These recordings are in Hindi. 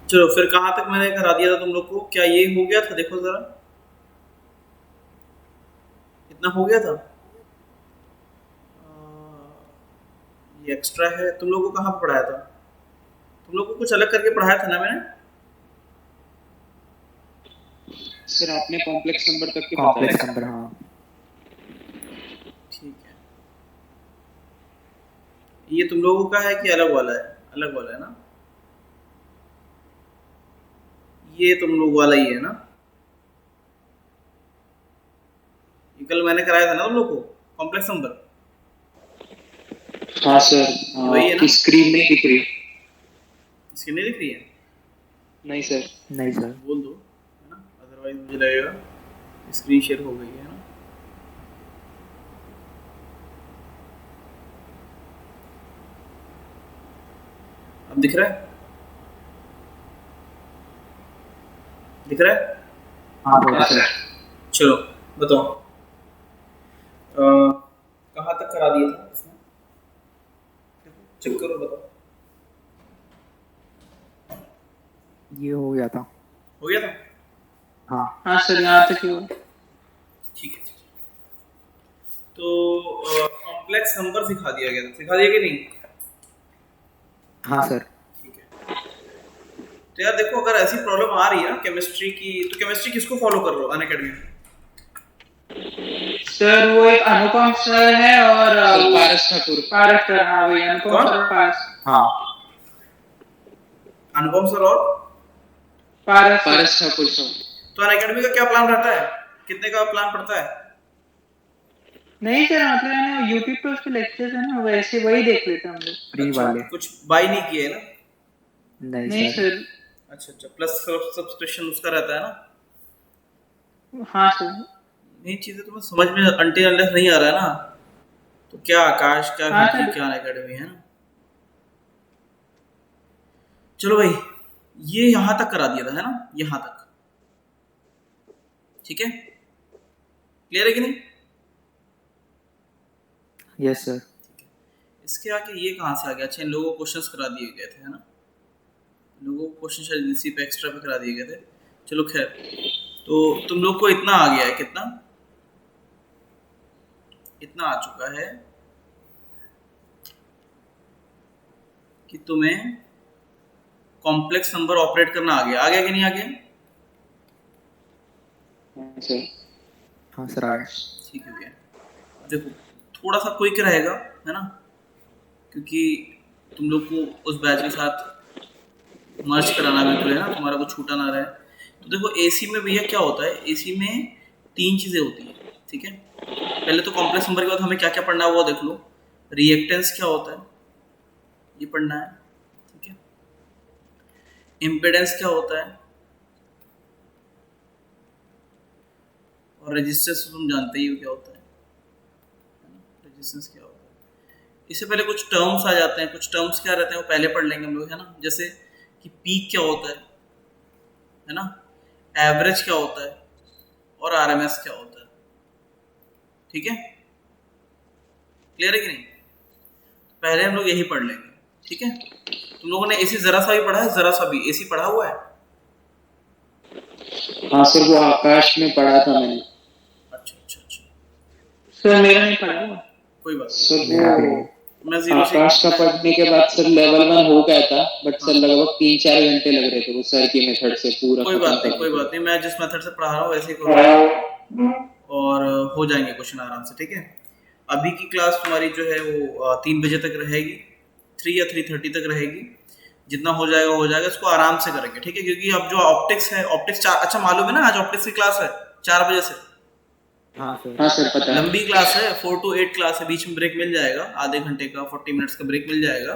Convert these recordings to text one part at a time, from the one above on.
चलो फिर कहाँ तक मैंने करा दिया था तुम लोग को? क्या ये हो गया था? देखो जरा, इतना हो गया था। ये एक्स्ट्रा है। तुम लोग को कहाँ पे पढ़ाया था? तुम लोग को कुछ अलग करके पढ़ाया था ना मैंने? सर आपने कॉम्प्लेक्स नंबर तक के बताया कॉम्प्लेक्स था। नंबर, हाँ। ठीक है। ये तुम लोगों का है कि अलग वाला है? अलग वाला है ना? ये तुम लोग वाला ही है ना? ये कल मैंने कराया था ना तुम लोग को, कॉम्प्लेक्स नंबर। हाँ सर, वही है ना? आपकी स्क्रीन नहीं दिख रही। इसकी नहीं दिख रही है? नहीं सर। नहीं सर। बोल दो, है ना? अदरवाइज मुझे लगेगा स्क्रीन शेयर हो गई है ना? अब दिख रहा है? दिख रहा है? हाँ हाँ सर। सर। चलो बताओ, कहाँ तक करा दिया था इसमें? चेक करो, बताओ। ये हो गया था। हो गया था? हाँ। हाँ सर, यहाँ तक ही हुआ। ठीक है। तो कॉम्प्लेक्स नंबर सिखा दिया गया था, सिखा दिया कि नहीं? हाँ सर। ठीक है। तो यार देखो, अगर ऐसी प्रॉब्लम आ रही है ना केमिस्ट्री की, तो केमिस्ट्री किसको फॉलो कर रहे हो अनअकैडमी में? सर वो एक अनुपम सर है और पारस ठाकुर। पारस सर, हाँ वही अनुपम कौन? सर और पारस। हाँ। अनुपम सर और पारस ठाकुर सर। तो अनअकैडमी का क्या प्लान रहता है? कितने का प्लान पड़ता है? नहीं सर, मतलब है ना, यूट्यूब पे उसके लेक्चर्स है ना, वैसे वही देख लेते हैं हम लोग। फ्री अच्छा, वाले। कुछ बाई नहीं किए ना? नहीं नहीं सर। सर। अच्छा अच्छा, प्लस सब्सक्रिप्शन उसका रहता है ना? हाँ सर। नहीं, चीजें तुम्हें समझ में अंटे अनलेस नहीं आ रहा है ना, तो क्या आकाश, क्या हाँ विकी, सर। क्या अनअकैडमी, है ना? चलो भाई, ये यहाँ तक करा दिया था, है ना? यहाँ तक ठीक है? क्लियर है कि नहीं? Yes sir. इसके आगे ये कहाँ से आ गया? अच्छा, इन लोगों को क्वेश्चंस करा दिए गए थे, है ना? इन लोगों को क्वेश्चन शायद इसी पे एक्स्ट्रा पे करा दिए गए थे। चलो खैर, तो तुम लोग को इतना आ गया है, कितना? इतना आ चुका है कि तुम्हें कॉम्प्लेक्स नंबर ऑपरेट करना आ गया कि नहीं आ गया? हाँ सर। हाँ सर, आ गया। ठीक है गया। देखो, थोड़ा सा क्विक रहेगा, है ना? क्योंकि तुम लोग को उस बैच के साथ मर्ज कराना बिल्कुल, है ना? तुम्हारा कुछ छूटा ना रहे। तो देखो, एसी में भैया क्या होता है? एसी में तीन चीज़ें होती हैं, ठीक है? पहले तो कॉम्प्लेक्स नंबर के बाद हमें क्या क्या पढ़ना है वो देख लो। रिएक्टेंस क्या होता है, ये पढ़ना है, ठीक है? इम्पेडेंस क्या होता है, और रेजिस्टेंस तो तुम जानते ही हो क्या होता है ना? रेजिस्टेंस क्या होता है? इससे पहले कुछ टर्म्स आ जाते हैं, कुछ टर्म्स क्या रहते हैं वो पहले पढ़ लेंगे हम लोग, है ना? जैसे कि पीक क्या होता है ना? एवरेज क्या होता है, और आरएमएस क्या होता है, ठीक है? क्लियर है कि नहीं? पहले हम लोग यही पढ़ लेंगे, ठीक है? तुम लोगों ने एसी जरा सा भी पढ़ा है? जरा सा भी एसी पढ़ा हुआ है? हाँ सर, वो आकाश में पढ़ा था मैंने। अच्छा अच्छा अच्छा, सर मेरा नहीं पढ़ा हुआ। कोई बात सर मेरा भी वो नहीं। नहीं। मैं जीरो से आकाश का पढ़ने के बाद सर लेवल 1 हो गया था, बट सर लगभग 3-4 घंटे लग रहे थे वो सर की मेथड से पूरा कोई खत्म बात नहीं, करने कोई के बात नहीं। लिए। मैं जिस मेथड से पढ़ा रहा हूँ वैसे ही करूँगा और हो जाएंगे क्वेश्चन आराम से, ठीक है? अभी की क्लास तुम्हारी जो है वो 3 बजे तक रहेगी, 3 या 3:30 तक रहेगी। जितना हो जाएगा हो जाएगा, इसको आराम से करेंगे, ठीक है? क्योंकि अब जो ऑप्टिक्स है, ऑप्टिक्स चार, अच्छा मालूम है ना, आज ऑप्टिक्स की क्लास है 4 बजे से। हाँ सर। हाँ सर, पता है। लंबी क्लास है, 4 to 8 क्लास है, बीच में ब्रेक मिल जाएगा, आधे घंटे का, 40 मिनट्स का ब्रेक मिल जाएगा,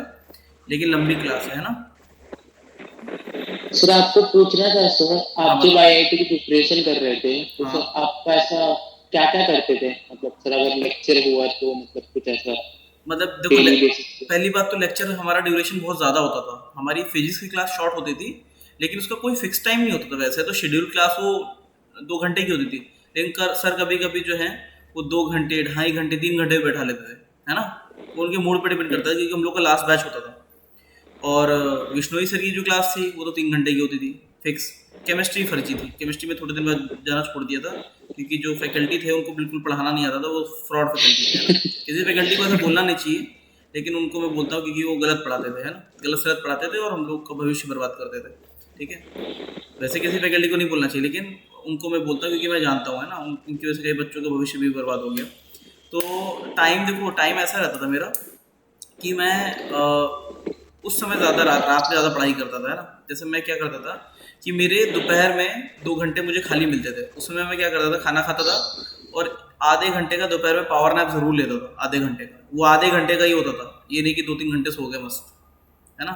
लेकिन लंबी क्लास है ना? सर आपको पूछना था सर, हाँ आप जब बताओ। आईआईटी की प्रिपरेशन कर रहे थे तो हाँ, सर आपका ऐसा क्या क्या करते थे, मतलब सर अगर लेक्चर हुआ तो मतलब कुछ ऐसा मतलब देखो, डेली बेसिस पे। पहली बात तो लेक्चर हमारा ड्यूरेशन बहुत ज़्यादा होता था। हमारी फिजिक्स की क्लास शॉर्ट होती थी, लेकिन उसका कोई फिक्स टाइम नहीं होता था। वैसे तो शेड्यूल क्लास वो 2 घंटे की होती थी, लेकिन सर कभी कभी जो है वो 2 घंटे, 2.5 घंटे, 3 घंटे बैठा लेते थे, है ना? वो उनके मूड पर डिपेंड करता है, क्योंकि हम लोग का लास्ट बैच होता था। और विष्णोई सर की जो क्लास थी वो तो 3 घंटे की होती थी फिक्स। केमिस्ट्री फर्जी थी, केमिस्ट्री में थोड़े दिन बाद जाना छोड़ दिया था क्योंकि जो फैकल्टी थे उनको बिल्कुल पढ़ाना नहीं आता था, वो फ्रॉड फैकल्टी थे, है ना। किसी फैकल्टी को ऐसा बोलना नहीं चाहिए, लेकिन उनको मैं बोलता हूँ क्योंकि वो गलत पढ़ाते थे, है ना, गलत सलत पढ़ाते थे और हम लोग का भविष्य बर्बाद करते थे, ठीक है। वैसे किसी फैकल्टी को नहीं बोलना चाहिए, लेकिन उनको मैं बोलता हूँ क्योंकि मैं जानता हूँ, है ना, उनकी वजह से कई बच्चों का भविष्य भी बर्बाद हो गया। तो टाइम देखो, टाइम ऐसा रहता था मेरा कि मैं उस समय ज़्यादा रात में ज़्यादा पढ़ाई करता था, है ना। जैसे मैं क्या करता था कि मेरे दोपहर में 2 घंटे मुझे खाली मिलते थे, उस समय मैं क्या करता था, खाना खाता था और आधे घंटे का दोपहर में पावर नैप ज़रूर लेता था, आधे घंटे का, वो आधे घंटे का ही होता था, ये नहीं कि 2-3 घंटे सो गए मस्त, है ना।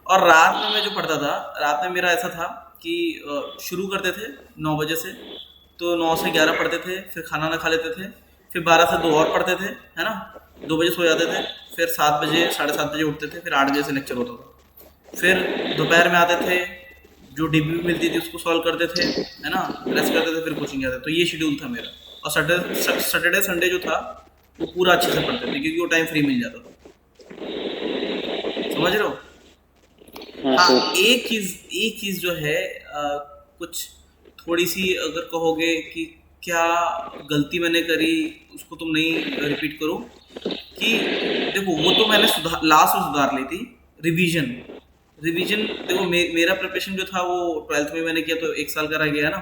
और रात में मैं जो पढ़ता था, रात में मेरा ऐसा था कि शुरू करते थे 9 बजे से, तो 9 से 11 पढ़ते थे, फिर खाना ना खा लेते थे, फिर 12 से 2 और पढ़ते थे, है ना, 2 बजे सो जाते थे, फिर 7 बजे 7:30 बजे उठते थे, फिर 8 बजे से लेक्चर होता था, फिर दोपहर में आते थे, जो डीबी मिलती थी उसको सॉल्व करते थे, है ना, रेस्ट करते थे, फिर कोचिंग जाते थे। तो ये शेड्यूल था मेरा। और सैटरडे संडे जो था वो पूरा अच्छे से पढ़ते थे क्योंकि वो टाइम फ्री मिल जाता था, समझ रहे हो। हाँ हाँ, सर। एक चीज़ जो है कुछ थोड़ी सी अगर कहोगे कि क्या गलती मैंने करी, उसको तुम नहीं रिपीट करो, कि देखो वो तो मैंने लास्ट में सुधार ली थी। रिवीजन, देखो मेरा प्रिपरेशन जो था वो 12th में मैंने किया तो 1 साल का रह गया ना।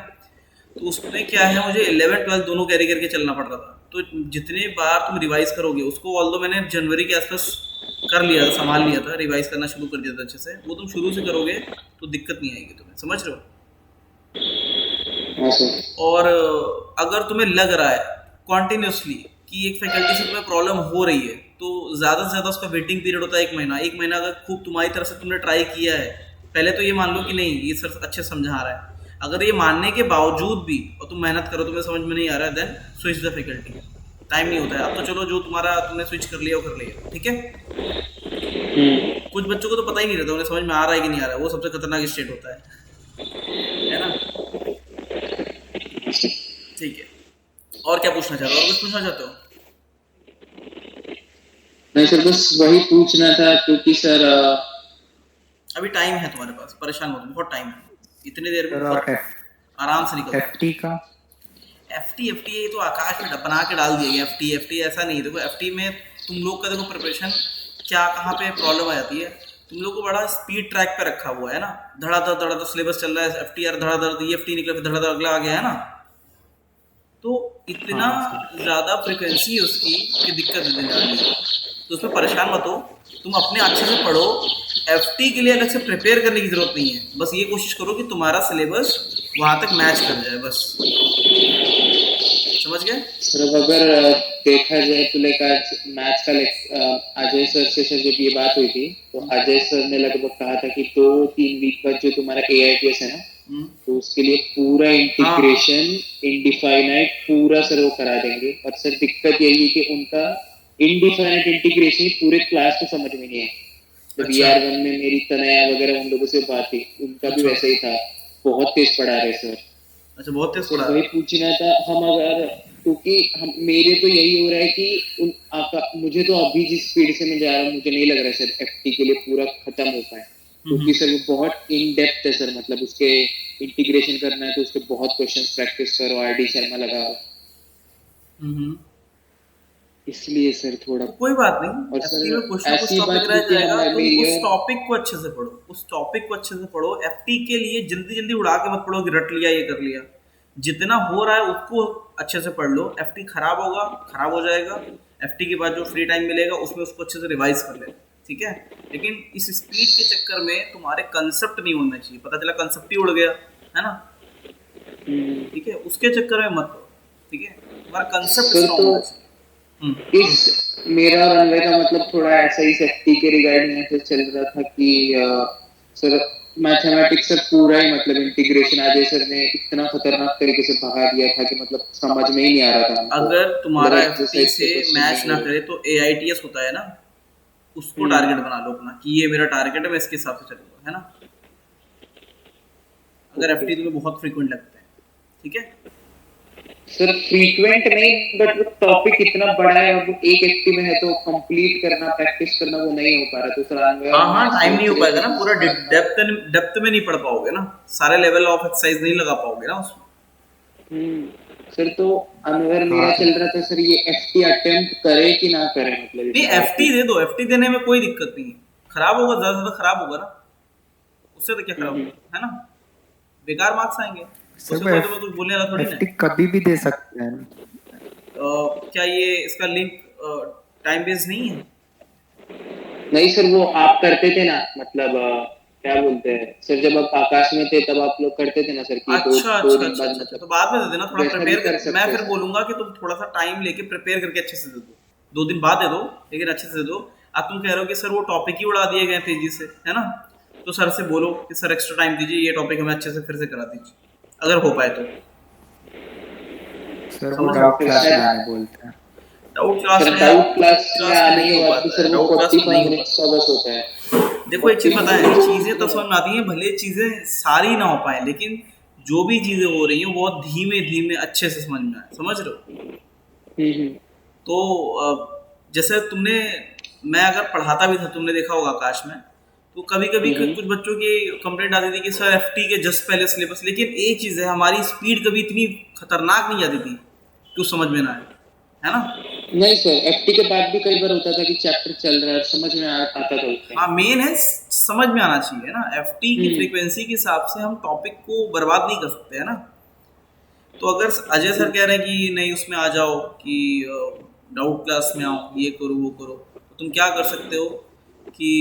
तो उसमें क्या है, मुझे 11th 12th दोनों कैरी करके चलना पड़ रहा था। तो जितने बार तुम रिवाइज करोगे उसको, ऑल्दो मैंने जनवरी के आसपास कर लिया था, संभाल लिया था, रिवाइज करना शुरू कर दिया था अच्छे से, वो तुम शुरू से करोगे तो दिक्कत नहीं आएगी तुम्हें, समझ रहे हो। हाँ सर। और अगर तुम्हें लग रहा है कॉन्टिन्यूसली कि एक फैकल्टी से तुम्हें प्रॉब्लम हो रही है, तो ज़्यादा से ज़्यादा उसका वेटिंग पीरियड होता है 1 महीना। 1 महीना अगर खूब तुम्हारी तरफ से तुमने ट्राई किया है, पहले तो ये मान लो कि नहीं ये सर अच्छे से समझा रहा है, अगर ये मानने के बावजूद भी और तुम मेहनत करो, तुम्हें समझ में नहीं आ रहा है, then switch the faculty. Time नहीं होता है अब तो, चलो जो तुम्हारा तुमने स्विच कर लिया वो कर लिया, ठीक है। कुछ बच्चों को तो पता ही नहीं रहता, उन्हें समझ में आ रहा है कि नहीं आ रहा है, वो सबसे खतरनाक स्टेट होता है ना। ठीक है, और क्या पूछना चाहते हो, और कुछ पूछना चाहते हो। नहीं सर, बस वही पूछना था क्योंकि सर अभी टाइम है तुम्हारे पास, परेशान मत हो, बहुत टाइम है, इतनी देर में सर और बहुत आराम से निकल एफ टी जाएगा। का। एफ टी ये तो आकाश में बना के डाल दिया गया। एफ टी ऐसा नहीं है, देखो एफ टी में तुम लोग का देखो प्रिपरेशन क्या, कहाँ पे प्रॉब्लम आ जाती है, तुम लोग को बड़ा स्पीड ट्रैक पे रखा हुआ है ना, धड़ाधड़ सिलेबस चल रहा है, एफ टी आर धड़ाधड़, ये एफ टी निकला, फिर धड़ाधड़ अगला आ गया, है ना। तो इतना हाँ सर। ज़्यादा फ्रिक्वेंसी है उसकी कि दिक्कत देने वाली है, तो उसमें परेशान मत हो, तुम अपने अच्छे से पढ़ो। एफटी के लिए अलग से प्रिपेयर करने की ज़रूरत नहीं है, बस ये कोशिश करो कि तुम्हारा सिलेबस वहाँ तक मैच कर जाए, बस, समझ गए। सर अब अगर देखा जाए तो लाइक आज मैथ्स का अजय सर से सर जब ये बात हुई थी तो अजय सर ने लगभग कहा था कि 2-3 वीक बाद जो तुम्हारा AITS है ना, तो उसके लिए पूरा इंटीग्रेशन इनडिफाइनाइट पूरा सर वो करा देंगे। और सर दिक्कत यही है कि उनका इनडिफाइनाइट इंटीग्रेशन पूरे क्लास को समझ में नहीं है। जब अच्छा ER1 में मेरी तनया वगैरह उन लोगों से बात थी, उनका भी अच्छा वैसा ही था, बहुत तेज पढ़ा रहे सर। अच्छा, बहुत तेज सर पढ़ा वही रहे पूछना था हम अगर, क्योंकि हम मेरे तो यही हो रहा है कि मुझे तो अभी जिस स्पीड से मैं जा रहा हूँ मुझे नहीं लग रहा है सर FT के लिए पूरा खत्म हो पाए, क्योंकि सर वो बहुत इन डेप्थ है सर, मतलब उसके इंटीग्रेशन करना है तो उसके बहुत क्वेश्चंस प्रैक्टिस करो, RD शर्मा लगाओ, इसलिए सर थोड़ा। तो कोई बात नहीं, और एफटी सर में कुछ ना कुछ ऐसी टॉपिक बात रह हुई कि जाएगा, हमारे तुम उस लिए टॉपिक को अच्छे से पढ़ो, उस टॉपिक को अच्छे से पढ़ो। एफटी के लिए जल्दी जल्दी उड़ा के मत पढ़ो कि रट लिया ये कर लिया, जितना हो रहा है उसको अच्छे से पढ़ लो। एफटी खराब होगा, खराब हो जाएगा, एफटी के बाद जो फ्री टाइम मिलेगा उसमें उसको अच्छे से रिवाइज कर लेना, ठीक है। लेकिन इस स्पीड के चक्कर में तुम्हारे कंसेप्ट नहीं उड़ना चाहिए, पता चला कंसेप्ट ही उड़ गया, है ना, ठीक है, उसके चक्कर में मत पढ़ो, ठीक है, तुम्हारा कंसेप्ट सर स्ट्रॉन्ग तो होना चाहिए। इस मेरा रनवे का मतलब थोड़ा ऐसा ही सेफ्टी के रिगार्डिंग ऐसे चल रहा था कि सर मैथमेटिक्स से पूरा ही मतलब इंटीग्रेशन अजय सर ने इतना खतरनाक तरीके से भगा दिया था कि मतलब समझ में ही नहीं आ रहा था हमको, अगर मतलब तुम्हारा एफटी एक्सरसाइज से के क्वेश्चन मैच नहीं ना हो करे तो एआईटीएस होता है ना, उसको रहे। टारगेट बना लो अपना कि ये मेरा टारगेट है, मैं इसके हिसाब से चलूंगा, है ना, अगर ओके एफटी तुम्हें बहुत फ्रीक्वेंट लगता है, ठीक है। सर फ्रीक्वेंट नहीं, बट वो टॉपिक इतना बड़ा है, अब एक एफटी में है तो कंप्लीट करना, प्रैक्टिस करना वो नहीं हो पा रहा, तो सर आगे हाँ हाँ, टाइम नहीं हो पाएगा ना, पूरा डेप्थ में नहीं पढ़ पाओगे ना, सारे लेवल ऑफ एक्सरसाइज नहीं लगा पाओगे ना उसमें। सर तो अनवर मेरा चल रहा था सर, ये एफटी अटेम्प्ट करे कि ना करे, मतलब नहीं एफटी दे दो, एफटी देने में कोई दिक्कत नहीं है, खराब होगा ज्यादा से ज्यादा खराब होगा ना, उससे तो क्या खराब होगा, है ना, बेकार मार्क्स आएंगे, उससे कोई तो कुछ बोलने वाला थोड़ी ना एफटी कभी भी दे सकते हैं। क्या ये इसका लिंक टाइम बेस्ड नहीं है? नहीं सर, वो आप करते थे ना, मतलब क्या बोलते हैं सर, जब आप आकाश में थे तब आप लोग करते थे ना सर कि अच्छा दो अच्छा दिन अच्छा बाद अच्छा, मतलब तो बाद में दे देना, थोड़ा वैसा भी प्रिपेयर कर सकते मैं हैं फिर सर। बोलूंगा कि तुम थोड़ा सा टाइम लेके प्रिपेयर करके अच्छे से दे दो, 2 दिन बाद दे दो, लेकिन अच्छे से दे दो। अब तुम कह रहे हो कि सर वो टॉपिक ही उड़ा दिए गए तेजी से, है ना, तो सर से बोलो कि सर एक्स्ट्रा टाइम दीजिए, ये टॉपिक हमें अच्छे से फिर से करा दीजिए, अगर हो पाए तो। सर वो समझ डाउट रहे हो? क्लास में आने बोलते हैं। डाउट क्लास सर में डाउट क्लास में क्लास में आने नहीं के हो बाद पाता भी है, सर वो डाउट क्लास में 45 नहीं हो मिनट्स पाता। का बस होता है। देखो एक चीज पता है, चीजें तो समझ में आती हैं, भले चीजें सारी ना हो पाए, लेकिन जो भी चीजें हो रही हैं बहुत धीमे धीमे अच्छे से समझ में आए, समझ रहे हो? तो जैसे तुमने, मैं अगर पढ़ाता भी था, तुमने देखा होगा आकाश में, तो कभी कभी कुछ बच्चों की कंप्लेंट आती थी कि सर एफटी के जस्ट पहले सिलेबस, लेकिन एक चीज़ है, हमारी स्पीड कभी इतनी खतरनाक नहीं जाती थी कि समझ में ना आए, है ना। नहीं सर, एफटी के बाद भी कई बार होता था कि चैप्टर चल रहा है और समझ में आता था उसमें। हाँ, मेन है समझ में आना चाहिए ना, एफटी की फ्रीक्वेंसी के हिसाब से हम टॉपिक को बर्बाद नहीं कर सकते, है ना। तो अगर अजय सर कह रहे हैं कि नहीं उसमें आ जाओ, कि डाउट क्लास में आओ, ये करो वो करो, तो तुम क्या कर सकते हो कि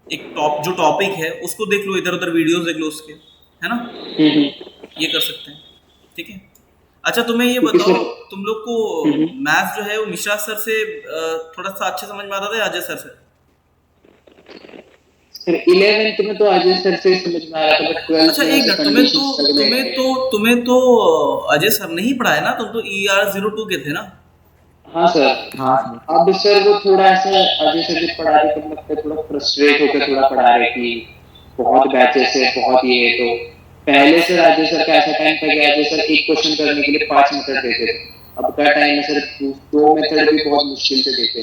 एक जो टॉपिक है उसको देख लो, इधर उधर वीडियोस देख लो उसके, है ना, ये कर सकते हैं, ठीक है। अच्छा तुम्हें ये बताओ, तुम लोग को मैथ्स जो है वो मिश्रा सर से थोड़ा सा अच्छे समझ में आता था या अजय सर से? सर 11th में तो अजय सर से समझ में आ रहा था, बट 12th अच्छा में एक ऐसे मिनट, कंडीशंस तुम्हें तो अजय सर ने ही पढ़ाया ना, तुम तो ER02 के थे ना? हाँ सर। हाँ सर। अब सर वो थोड़ा ऐसा अजय सर जब पढ़ा रहे तो लगता है थोड़ा फ्रस्ट्रेट होकर थोड़ा पढ़ा रहे कि बहुत बैचेस है, बहुत ये है, तो पहले सर अजय सर का ऐसा टाइम था कि अजय सर एक क्वेश्चन करने के लिए 5 मेथड देते थे, अब का टाइम है सर 2 मेथड भी बहुत मुश्किल से देते।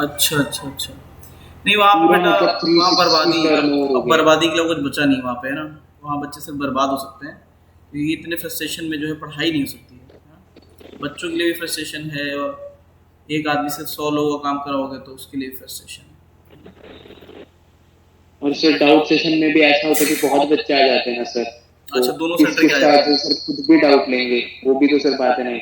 अच्छा अच्छा अच्छा, नहीं वहाँ पे बेटा, वहाँ बर्बादी के लिए कुछ बचा नहीं वहाँ पे, है ना, वहाँ बच्चे सिर्फ बर्बाद हो सकते हैं, क्योंकि इतने फ्रस्ट्रेशन में जो है पढ़ाई नहीं हो सकती है, बच्चों के लिए भी फ्रस्ट्रेशन है, और एक आदमी से 100 लोगों का काम कराओगे तो उसके लिए फ्रस्ट्रेशन है। और सर डाउट सेशन में भी ऐसा होता है कि बहुत बच्चे आ जाते हैं ना सर, अच्छा दोनों सेंटर के आ जाते हैं सर, खुद भी डाउट लेंगे, वो भी तो सर बात है नहीं।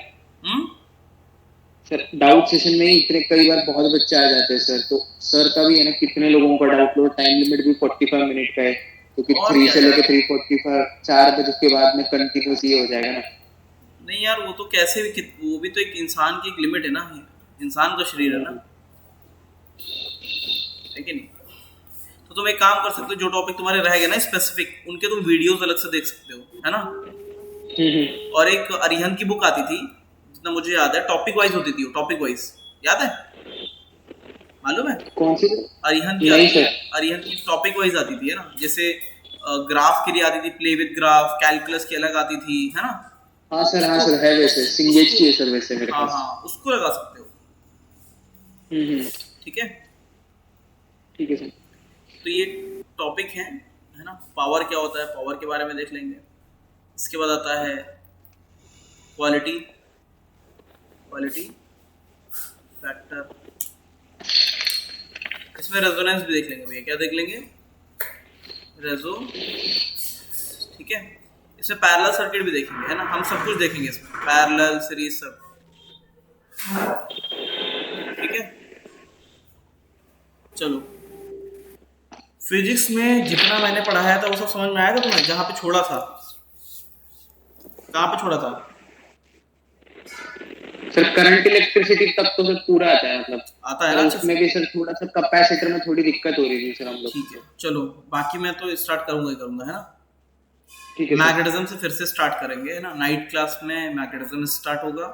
सर डाउट सेशन में ही इतने कई बार बहुत बच्चे आ जाते हैं सर, तो सर का भी है ना कितने लोगों का डाउट लो, टाइम लिमिट भी 45 मिनट का है, तो कि 3 से लेकर 3:45 4 बजे के बाद में कंटिन्यूस ये हो जाएगा ना। नहीं यार वो तो कैसे भी, वो भी तो एक इंसान की एक लिमिट है ना, इंसान का शरीर है ना, है कि नहीं। तो तुम एक काम कर सकते हो, जो टॉपिक तुम्हारे रह गए ना स्पेसिफिक, उनके तुम वीडियोस अलग से देख सकते हो, है ना। और एक अरिहंत की बुक आती थी, जितना मुझे याद है, टॉपिक वाइज होती थी वो, टॉपिक वाइज, याद है, मालूम है कौन सी? अरिहंत की? अरिहंत की टॉपिक वाइज आती थी, है ना, जैसे ग्राफ के लिए आती थी, प्ले विद ग्राफ, कैलकुलस की अलग आती थी, है ना। हाँ सर है वैसे सिंगेज की है सर वैसे मेरे पास। हाँ उसको लगा सकते हो, ठीक है सर। तो ये टॉपिक है ना, पावर क्या होता है, पावर के बारे में देख लेंगे। इसके बाद आता है क्वालिटी फैक्टर, इसमें रेजोनेंस भी देख लेंगे भैया, क्या देख लेंगे, रेजो, ठीक है। इसमें पैरेलल सर्किट भी देखेंगे, है ना, हम सब कुछ देखेंगे इसमें, पैरेलल सीरीज सब, ठीक है। चलो फिजिक्स में जितना मैंने पढ़ाया था वो सब समझ में आया था तुम्हें, जहाँ पे छोड़ा था, कहाँ पे छोड़ा था सर? करंट इलेक्ट्रिसिटी तक तो सर पूरा आता है, मतलब आता है ना, उसमें भी सर थोड़ा सा कैपेसिटर में थोड़ी दिक्कत हो रही थी सर हम लोग। ठीक है चलो, बाकी मैं तो स्टार्ट करूंगा, है ना। ठीक है, मैग्नेटिज्म से फिर से स्टार्ट करेंगे, है ना, नाइट क्लास में मैग्नेटिज्म स्टार्ट होगा,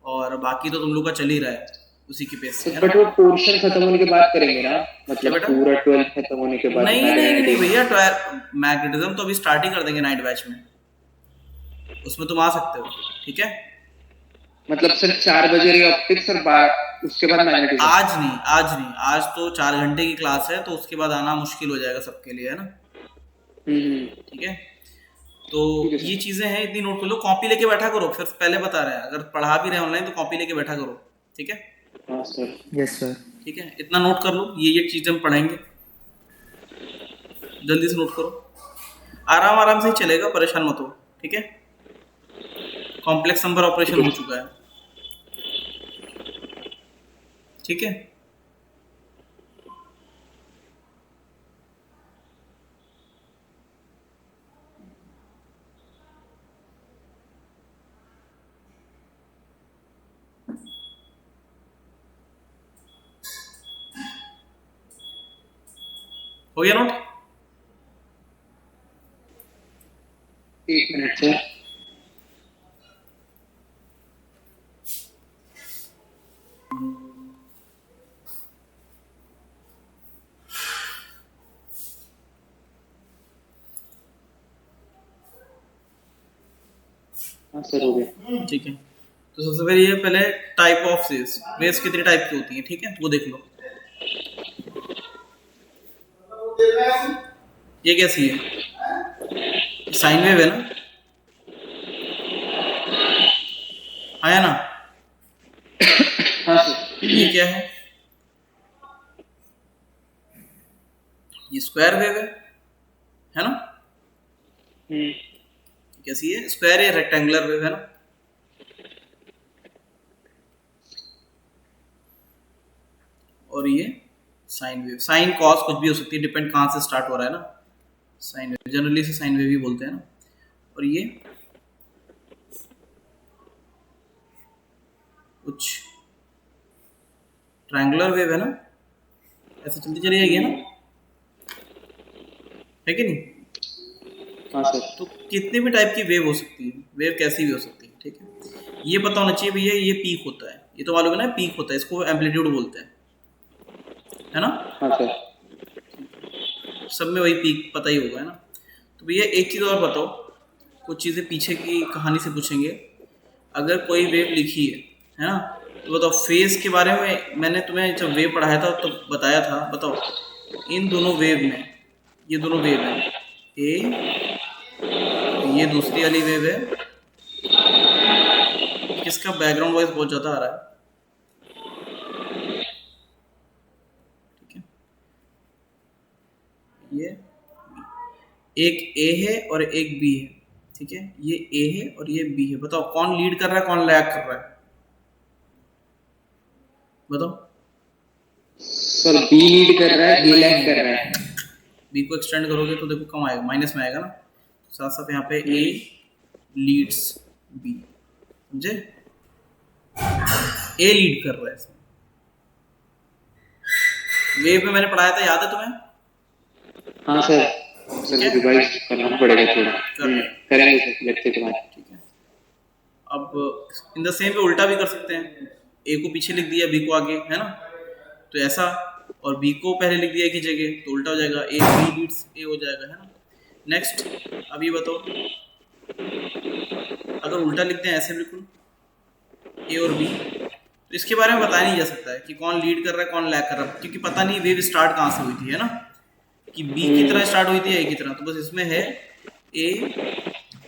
और बाकी तो तुम लोग का चल ही रहा है उसी की पेस से, बट वो पोर्शन खत्म होने के बाद करेंगे ना, मतलब पूरा 12 खत्म होने के बाद। नहीं भैया, मैग्नेटिज्म तो अभी स्टार्ट ही कर देंगे नाइट बैच में, उसमें तुम आ सकते हो, ठीक है। मतलब सिर्फ 4 बजे रही ऑप्टिक्स और उसके बाद मैग्नेटिज्म? आज तो 4 घंटे की क्लास है, तो उसके बाद आना मुश्किल हो जाएगा सबके लिए, है ना। ठीक है, तो ये चीजें हैं, इतनी नोट कर लो, कॉपी लेके बैठा करो, फिर पहले बता रहे हैं अगर पढ़ा भी रहे ऑनलाइन तो कॉपी लेके बैठा करो, ठीक है। हाँ सर। Yes sir. ठीक है, इतना नोट कर लो, ये चीजें हम पढ़ेंगे, जल्दी से नोट करो, आराम आराम से ही चलेगा, परेशान मत हो, ठीक है। कॉम्प्लेक्स नंबर ऑपरेशन हो चुका है, ठीक है। हो गया नोट? 1 minute sir. हाँ सर, हो गया। ठीक है, तो सबसे पहले ये पहले टाइप ऑफ वेव्स, वेव्स कितनी टाइप की होती हैं, ठीक है, वो देख लो। ये कैसी है? साइन वेव है ना, आया ना। हाँ सर। ये क्या है? ये स्क्वायर वेव है ना। कैसी है? स्क्वायर या रेक्टेंगुलर वेव, है ना। और ये साइन वेव, साइन कॉस कुछ भी हो सकती है, डिपेंड कहाँ से स्टार्ट हो रहा है ना। साइन वेव जनरली से साइन वेव ही बोलते हैं ना। और ये कुछ ट्रायंगुलर वेव है ना, ऐसे चलती चली जाएगी, है ना, है कि नहीं। हाँ सर। तो कितने भी टाइप की वेव हो सकती है, वेव कैसी भी हो सकती है, ठीक है। ये पता होना चाहिए भैया, ये पीक होता है, ये तो मालूम है ना, पीक होता है, इसको एम्पलीट्यूड बोलते हैं, है ना। हाँ सर। सब में वही पीक पता ही होगा, है ना। तो भैया एक चीज़ और बताओ, कुछ चीज़ें पीछे की कहानी से पूछेंगे। अगर कोई वेव लिखी है ना, तो बताओ फेज के बारे में मैंने तुम्हें जब वेव पढ़ाया था तो बताया था, बताओ इन दोनों वेव में, ये दोनों वेव है ए, ये दूसरी वाली वेव है, किसका बैकग्राउंड वॉइस बहुत ज़्यादा आ रहा है, ठीक है। ये एक ए है और एक बी है, ठीक है, ये ए है और ये बी है, बताओ कौन लीड कर रहा है, कौन लैग कर रहा है, बताओ। सर बी लीड कर रहा है, ए लैग कर रहा है। बी को एक्सटेंड करोगे तो देखो कम आएगा, माइनस में आएगा ना, साथ साथ यहाँ पे ए लीड्स बी, समझे, ए लीड कर रहा है इसमें। वेव में मैंने पढ़ाया था, याद है तुम्हें? हाँ सर। सर रिवाइज करना पड़ेगा थोड़ा। करेंगे सर लेक्चर के बाद। ठीक है, अब इन द सेम पे उल्टा भी कर सकते हैं, ए को पीछे लिख दिया बी को आगे, है ना, तो ऐसा, और बी को पहले लिख दिया की जगह, तो उल्टा हो जाएगा, ए बी लीड्स ए हो जाएगा, है ना। नेक्स्ट, अब ये बताओ, अगर उल्टा लिखते हैं ऐसे बिल्कुल ए और बी, तो इसके बारे में बताया नहीं जा सकता है कि कौन लीड कर रहा है कौन लैग कर रहा है, क्योंकि पता नहीं वेव स्टार्ट कहाँ से हुई थी, है ना, कि बी की तरह स्टार्ट हुई थी या ए की तरह, तो बस इसमें है ए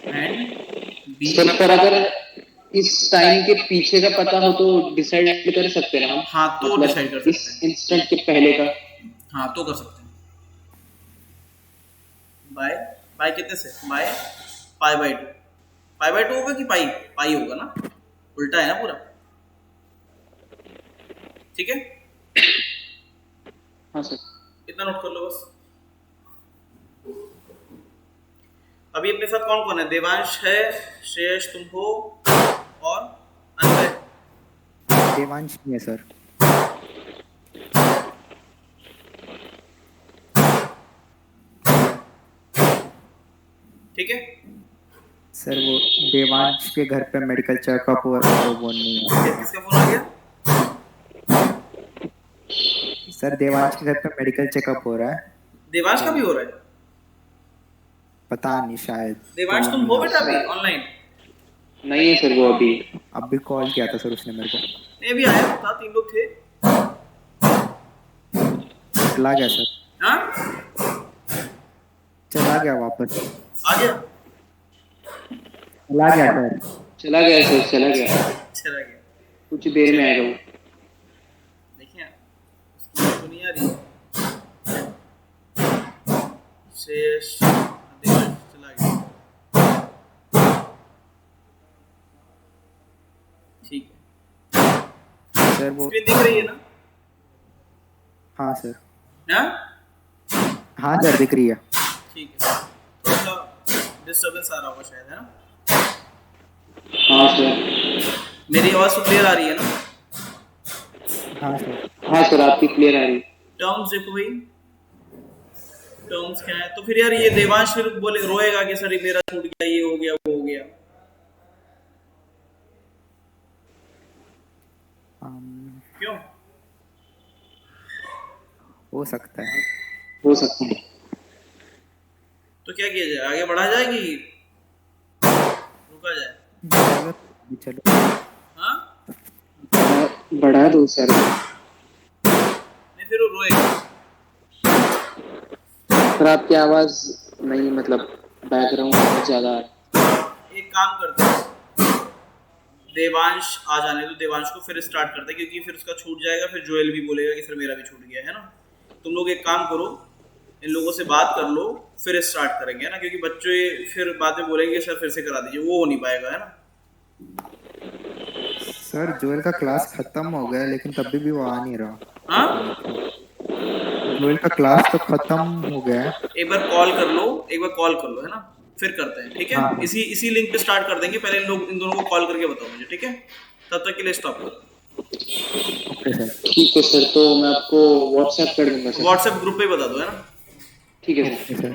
एंड बी। पर अगर इस टाइम के पीछे का पता हो तो डिसाइड कर सकते हैं हम। हाँ, तो मतलब डिसाइड कर सकते हैं, इस इंस्टेंट के पहले का। हाँ तो कर सकते हैं। बाय बाय कितने से, by pi by 2, pi by 2 होगा कि पाई पाई होगा ना, उल्टा है ना पूरा, ठीक है। हाँ सर। इतना नोट कर लो बस। अभी अपने साथ कौन कौन है? देवांश है, श्रेयस तुम हो, और अनवय। देवांश नहीं है सर। ठीक है सर, वो देवांश के घर पे मेडिकल चेकअप हो रहा है, वो नहीं है। किसका फोन आ गया? सर देवांश के घर पे मेडिकल चेकअप हो रहा है। देवांश का भी हो रहा है? पता नहीं, शायद। देवांश तुम हो बेटा अभी ऑनलाइन? नहीं है सर वो अभी। अभी कॉल किया था सर उसने मेरे को। नहीं अभी आया था, 3 लोग थे। चला गया सर, हाँ चला गया वापस, आ गया, चला गया सर। चला गया सर, चला गया, चला गया। कुछ देर में आएगा वो। देखिए उसकी बात तो नहीं आ रही है। शेष देवांश चला गया। ठीक है, सर वो, स्क्रीन दिख रही है ना? हाँ सर, हाँ हाँ सर दिख रही है। ठीक है, थोड़ा सा डिस्टर्बेंस आ रहा होगा शायद, है ना? हाँ सर। मेरी आवाज़ तो क्लियर आ रही है ना? हाँ सर, हाँ सर आपकी क्लियर आ रही। टर्म्स देखो भाई, टर्म्स क्या है? तो फिर यार ये देवांश फिर बोले रोएगा कि सर ये मेरा छूट गया, ये हो गया, वो हो गया। क्यों? हो सकता है। हो सकता है। तो क्या किया जाए, आगे बढ़ा जाए कि रुका जाए? चलो, हाँ बढ़ा दो सर। नहीं फिर वो रोएगा। सर आपकी आवाज नहीं, मतलब बैकग्राउंड बहुत ज्यादा आ रही। एक काम करते हैं, देवांश आ जाने दो, देवांश को फिर स्टार्ट करते हैं, क्योंकि फिर उसका छूट जाएगा, फिर जोएल भी बोलेगा कि सर मेरा भी छूट गया, है ना? तुम लोग एक काम करो, इन लोगों से बात कर लो, फिर स्टार्ट करेंगे, है ना? क्योंकि बच्चे फिर बाद में बोलेंगे सर फिर से करा दीजिए, वो हो नहीं पाएगा, है ना? सर जोएल का क्लास खत्म हो गया लेकिन तभी भी वो आ नहीं रहा। हाँ जोएल का क्लास तो खत्म हो गया है। एक बार कॉल कर लो, एक बार कॉल कर लो, है ना? फिर करते हैं, ठीक है? हाँ। इसी लिंक पे स्टार्ट कर देंगे। पहले इन दोनों को कॉल करके बताओ मुझे, ठीक है? तब तक के लिए स्टॉप करो। ओके सर, ठीक है सर, तो मैं आपको व्हाट्सएप कर दूंगा सर। व्हाट्सएप ग्रुप पे बता दो, है ना? ठीक है सर। Okay sir.